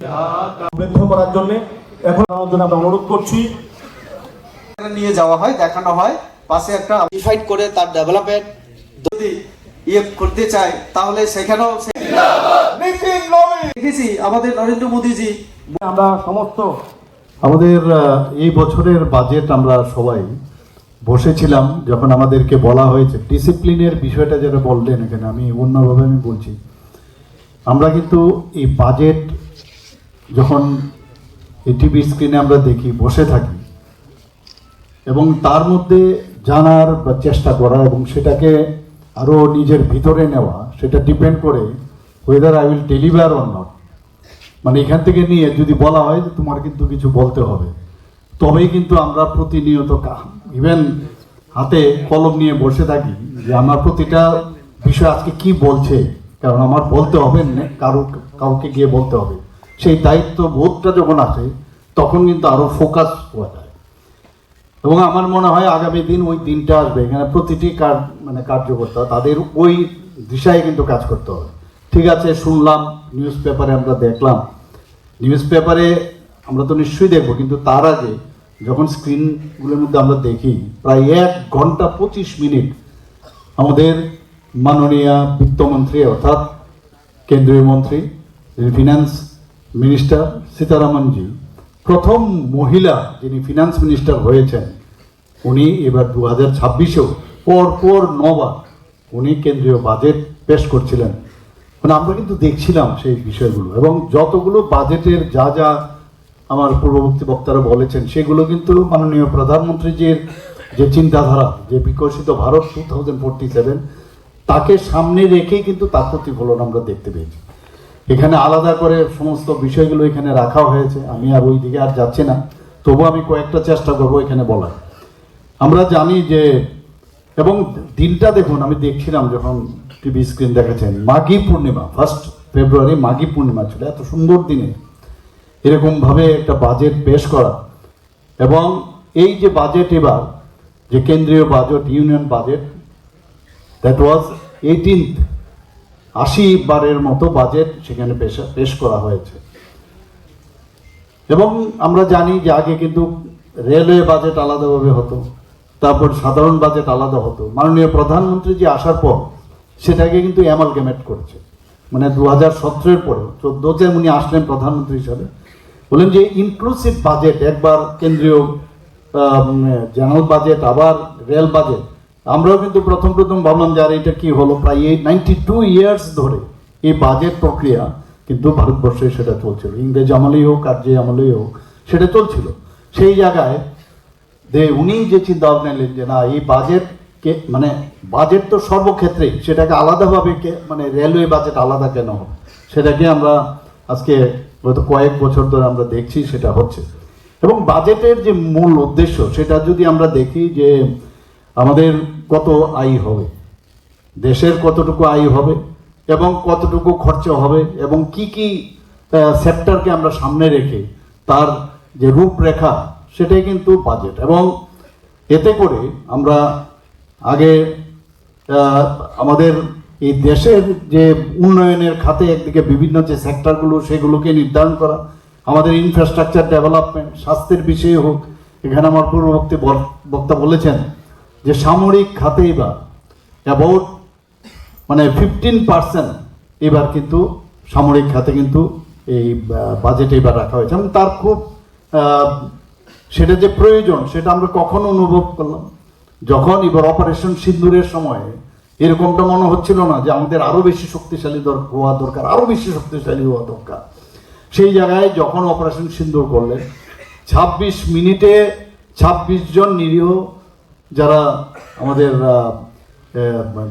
করার জন্য এখন আমরা অনুরোধ করছি নিয়ে যাওয়া হয়, দেখানো হয়, পাশে একটা ইনভাইট করে তার ডেভেলপমেন্ট যদি করতে চায় তাহলে সেখানেও দেখেছি আমাদের নরেন্দ্র মোদীজি। আমরা সমস্ত আমাদের এই বছরের বাজেট আমরা সবাই বসেছিলাম, যখন আমাদেরকে বলা হয়েছে ডিসিপ্লিনের বিষয়টা যেটা বললেন এখানে, আমি অন্যভাবে বলছি, আমরা কিন্তু এই বাজেট যখন এই টিভি স্ক্রিনে আমরা দেখি, বসে থাকি এবং তার মধ্যে জানার বা চেষ্টা করা এবং সেটাকে আরও নিজের ভিতরে নেওয়া, সেটা ডিপেন্ড করে weather I will deliver or not. মানে এখান থেকে নিয়ে যদি বলা হয় যে তোমার কিন্তু কিছু বলতে হবে, তবেই কিন্তু আমরা প্রতিনিয়ত ইভেন হাতে কলম নিয়ে বসে থাকি যে আমার প্রতিটা বিষয় আজকে কি বলছে, কারণ আমার বলতে হবে, কাউকে গিয়ে বলতে হবে। সেই দায়িত্ব বোধটা যখন আসে তখন কিন্তু আরো ফোকাস হওয়া যায়। এবং আমার মনে হয় আগামী দিন ওই দিনটা আসবে এখানে প্রতিটি কার্যকর্তা তাদের ওই দিশায় কিন্তু কাজ করতে হবে। ঠিক আছে, শুনলাম নিউজ পেপারে, আমরা দেখলাম নিউজ পেপারে, আমরা তো নিশ্চয়ই দেখবো, কিন্তু তার আগে যখন স্ক্রিনগুলোর মধ্যে আমরা দেখি প্রায় 1 ঘন্টা 25 মিনিট আমাদের মাননীয় বিত্তমন্ত্রী অর্থাৎ কেন্দ্রীয় মন্ত্রী ফিনান্স মিনিস্টার সীতারামনজি, প্রথম মহিলা যিনি ফিনান্স মিনিস্টার হয়েছেন, উনি এবার 2026-এও পরপর 9 বার উনি কেন্দ্রীয় বাজেট পেশ করছিলেন। মানে আমরা কিন্তু দেখছিলাম সেই বিষয়গুলো, এবং যতগুলো বাজেটের যা যা আমার পূর্ববর্তী বক্তারা বলেছেন সেগুলো কিন্তু মাননীয় প্রধানমন্ত্রীজির যে চিন্তাধারা, যে বিকশিত ভারত 2047 তাকে সামনে রেখেই কিন্তু তার প্রতিফলন আমরা দেখতে পেয়েছি। এখানে আলাদা করে সমস্ত বিষয়গুলো এখানে রাখা হয়েছে, আমি আর ওই দিকে আর যাচ্ছি না, তবু আমি কয়েকটা চেষ্টা করবো এখানে বলার। আমরা জানি যে, এবং দিনটা দেখুন, আমি দেখছিলাম যখন টিভি স্ক্রিন দেখেছেন, মাঘী পূর্ণিমা, 1 ফেব্রুয়ারি মাঘী পূর্ণিমা ছিল। এত সুন্দর দিনে এরকমভাবে একটা বাজেট পেশ করা, এবং এই যে বাজেট এবার যে কেন্দ্রীয় budget, union budget, that was 18th 80 বারের মতো বাজেট সেখানে পেশ করা হয়েছে। এবং আমরা জানি যে আগে কিন্তু রেলওয়ে বাজেট আলাদাভাবে হতো, তারপর সাধারণ বাজেট আলাদা হতো। মাননীয় প্রধানমন্ত্রী যে আসার পর সেটাকে কিন্তু অ্যামালগেমেট করেছে, মানে 2017-এর পরে 14-তে উনি আসলেন প্রধানমন্ত্রী হিসাবে, বলেন যে ইনক্লুসিভ বাজেট, একবার কেন্দ্রীয় জেনারেল বাজেট, আবার রেল বাজেট। আমরাও কিন্তু প্রথম ভাবলাম যে আর এটা কি হলো, প্রায় 92 ইয়ার্স ধরে এই বাজেট প্রক্রিয়া কিন্তু ভারতবর্ষে সেটা চলছিল, ইংরেজ আমলেই হোক আর যে আমলেই হোক সেটা চলছিল। সেই জায়গায় উনি যে চিন্তা ভাবনা নিলেন যে না, এই বাজেটকে, মানে বাজেট তো সর্বক্ষেত্রেই, সেটাকে আলাদাভাবে মানে রেলওয়ে বাজেট আলাদা কেন হবে, সেটাকে আমরা আজকে গত কয়েক বছর ধরে আমরা দেখছি সেটা হচ্ছে। এবং বাজেটের যে মূল উদ্দেশ্য সেটা যদি আমরা দেখি যে আমাদের কত আয় হবে, দেশের কতটুকু আয় হবে এবং কতটুকু খরচ হবে, এবং কি কি সেক্টরকে আমরা সামনে রেখে তার যে রূপরেখা, সেটাই কিন্তু বাজেট। এবং এতে করে আমরা আগে আমাদের এই দেশের যে উন্নয়নের খাতে একদিকে বিভিন্ন যে সেক্টরগুলো সেগুলোকে নির্ধারণ করা, আমাদের ইনফ্রাস্ট্রাকচার ডেভেলপমেন্ট, স্বাস্থ্যের বিষয়ে হোক, এখানে আমার পূর্ববর্তী বক্তা বলেছেন যে সামরিক খাতে এবার অ্যাবাউট 15% এবার কিন্তু সামরিক খাতে কিন্তু এই বাজেটে এবার রাখা হয়েছে, এবং তার খুব সেটা যে প্রয়োজন সেটা আমরা কখনো অনুভব করলাম যখন এবার অপারেশন সিন্দুরের সময় এরকমটা মনে হচ্ছিল না যে আমাদের আরো বেশি শক্তিশালী হওয়া দরকার, আরো বেশি শক্তিশালী হওয়া দরকার। সেই জায়গায় যখন অপারেশন সিন্দুর করলেন, 26 মিনিটে 26 জন নিরীহ যারা আমাদের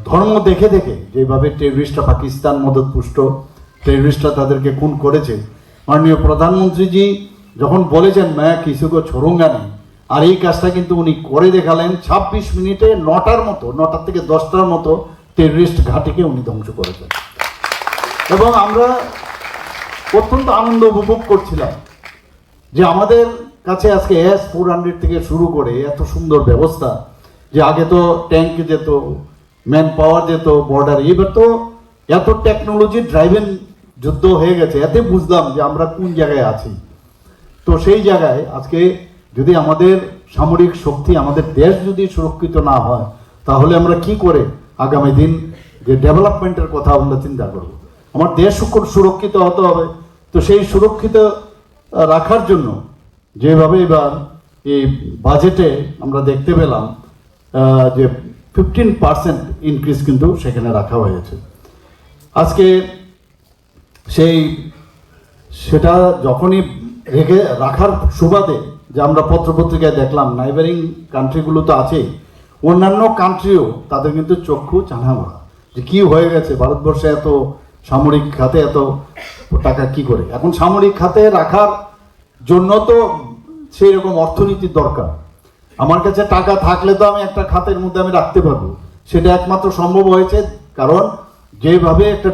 ধর্ম দেখে দেখে যেভাবে টেররিস্টরা, পাকিস্তান মদতপুষ্ট টেররিস্টরা তাদেরকে খুন করেছে, মাননীয় প্রধানমন্ত্রীজি যখন বলেছেন ম্যা কিছু কো ছোড়ুঙ্গা নেই, আর এই কাজটা কিন্তু উনি করে দেখালেন। 26 মিনিটে 9টার থেকে 10টার মতো টেররিস্ট ঘাঁটিকে উনি ধ্বংস করেছেন। এবং আমরা অত্যন্ত আনন্দ উপভোগ করছিলাম যে আমাদের কাছে আজকে S-400 থেকে শুরু করে এত সুন্দর ব্যবস্থা, যে আগে তো ট্যাঙ্ক যেত, ম্যান পাওয়ার যেত, বর্ডার, এবার তো এত টেকনোলজি ড্রাইভেন যুদ্ধ হয়ে গেছে, এতে বুঝলাম যে আমরা কোন জায়গায় আছি। তো সেই জায়গায় আজকে যদি আমাদের সামরিক শক্তি, আমাদের দেশ যদি সুরক্ষিত না হয়, তাহলে আমরা কি করে আগামী দিন যে ডেভেলপমেন্টের কথা আমরা চিন্তা করব। আমার দেশ সুরক্ষিত হতে হবে। তো সেই সুরক্ষিত রাখার জন্য যেভাবে এবার এই বাজেটে আমরা দেখতে পেলাম যে 15% ইনক্রিজ কিন্তু সেখানে রাখা হয়েছে। আজকে সেটা যখনই রাখার সুবাদে যে আমরা পত্রপত্রিকায় দেখলাম নাইবারিং কান্ট্রিগুলো তো আছে, অন্যান্য কান্ট্রিও তাদের কিন্তু চক্ষু চানামা যে কি হয়ে গেছে, ভারতবর্ষে এত সামরিক খাতে এত টাকা কি করে। এখন সামরিক খাতে রাখার জন্য তো সেই রকম অর্থনীতির দরকার। আমার কাছে টাকা থাকলে তো আমি একটা খাতের মধ্যে আমি রাখতে পারবো, সেটা একমাত্র সম্ভব হয়েছে কারণ যেভাবে একটা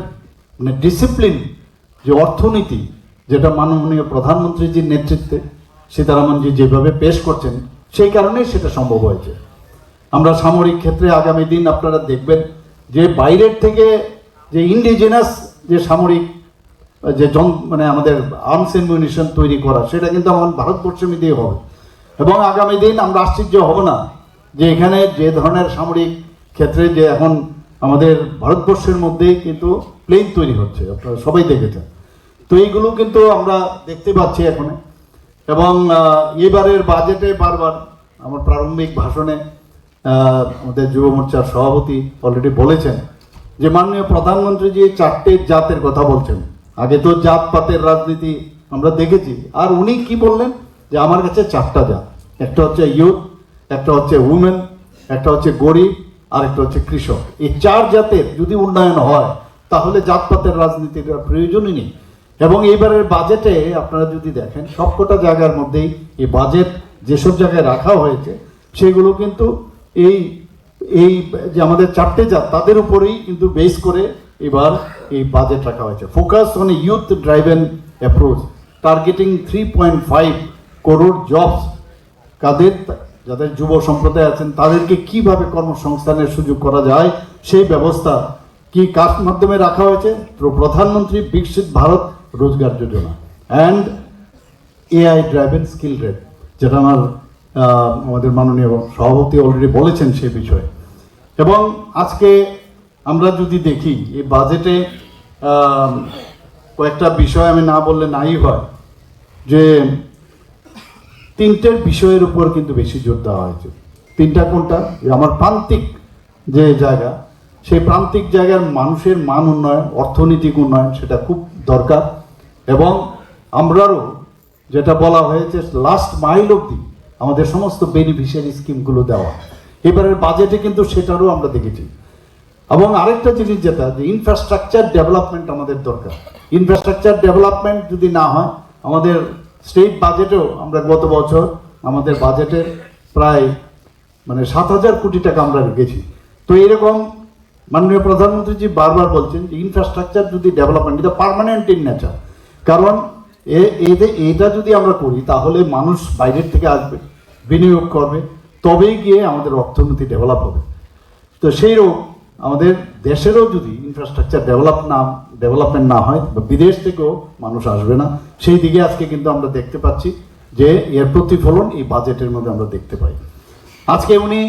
মানে ডিসিপ্লিন যে অর্থনীতি, যেটা মাননীয় প্রধানমন্ত্রীজির নেতৃত্বে সীতারামনজি যেভাবে পেশ করছেন, সেই কারণেই সেটা সম্ভব হয়েছে। আমরা সামরিক ক্ষেত্রে আগামী দিন আপনারা দেখবেন যে বাইরের থেকে যে ইন্ডিজিনাস যে সামরিক যে মানে আমাদের আর্মস অ্যামিউনিশন তৈরি করা, সেটা কিন্তু আমার ভারতবর্ষের মধ্যেই হবে। এবং আগামী দিন আমরা আশ্চর্য হব না যে এখানে যে ধরনের সামরিক ক্ষেত্রে যে এখন আমাদের ভারতবর্ষের মধ্যেই কিন্তু প্লেন তৈরি হচ্ছে, আপনারা সবাই দেখেছেন। তো এইগুলো কিন্তু আমরা দেখতে পাচ্ছি এখন। এবং এবারের বাজেটে বারবার আমার প্রারম্ভিক ভাষণে আমাদের যুব মোর্চার সভাপতি অলরেডি বলেছেন যে মাননীয় প্রধানমন্ত্রী যে 4টে জাতের কথা বলছেন। আগে তো জাতপাতের রাজনীতি আমরা দেখেছি, আর উনি কি বললেন যে আমার কাছে 4টা জাত, একটা হচ্ছে ইউথ, একটা হচ্ছে উমেন, একটা হচ্ছে গরিব, আর একটা হচ্ছে কৃষক। এই 4 জাতের যদি উন্নয়ন হয় তাহলে জাতপাতের রাজনীতির প্রয়োজনই নেই। এবং এইবারের বাজেটে আপনারা যদি দেখেন সবকটা জায়গার মধ্যেই এই বাজেট যেসব জায়গায় রাখা হয়েছে সেগুলো কিন্তু এই যে আমাদের 4টে জাত তাদের উপরেই কিন্তু বেস করে এবার এই বাজেট রাখা হয়েছে। Focus on youth driven approach, targeting 3.5 crore jobs. যাদের যুব সম্প্রদায় আছেন তাদেরকে কিভাবে কর্মসংস্থানের সুযোগ করা যায় সেই ব্যবস্থা কি কার মাধ্যমে রাখা হয়েছে? প্রধানমন্ত্রী Viksit Bharat Rozgar Yojana and AI driven skill rate, যেটা আমাদের মাননীয় সভাপতি অলরেডি বলেছেন সে বিষয়ে। এবং আজকে আমরা যদি দেখি এই বাজেটে কয়েকটা বিষয় আমি না বললে নাই হয়, যে 3টের বিষয়ের উপর কিন্তু বেশি জোর দেওয়া হয়েছে। 3টা কোনটা? আমার প্রান্তিক যে জায়গা, সেই প্রান্তিক জায়গার মানুষের মান উন্নয়ন, অর্থনৈতিক উন্নয়ন, সেটা খুব দরকার। এবং আমরাও যেটা বলা হয়েছে লাস্ট মাইল অবধি আমাদের সমস্ত বেনিফিশিয়ারি স্কিমগুলো দেওয়া, এবারের বাজেটে কিন্তু সেটারও আমরা দেখেছি। এবং আরেকটা জিনিস যেটা যে ইনফ্রাস্ট্রাকচার ডেভেলপমেন্ট আমাদের দরকার। ইনফ্রাস্ট্রাকচার ডেভেলপমেন্ট যদি না হয়, আমাদের স্টেট বাজেটেও আমরা গত বছর আমাদের বাজেটের প্রায় 7,000 কোটি টাকা আমরা রেখেছি। তো এরকম মাননীয় প্রধানমন্ত্রীজি বারবার বলছেন যে ইনফ্রাস্ট্রাকচার যদি ডেভেলপমেন্ট, এটা পার্মানেন্ট ইন নেচার। কারণ এটা যদি আমরা করি তাহলে মানুষ বাইরের থেকে আসবে, বিনিয়োগ করবে, তবেই গিয়ে আমাদের অর্থনীতি ডেভেলপ হবে। তো সেইরকম আমাদের দেশেরও যদি ইনফ্রাস্ট্রাকচার ডেভেলপমেন্ট না হয়, বিদেশ থেকেও মানুষ আসবে না। সেই দিকে আজকে কিন্তু আমরা দেখতে পাচ্ছি যে এর প্রতিফলন এই বাজেটের মধ্যে আমরা দেখতে পাই। আজকে উনি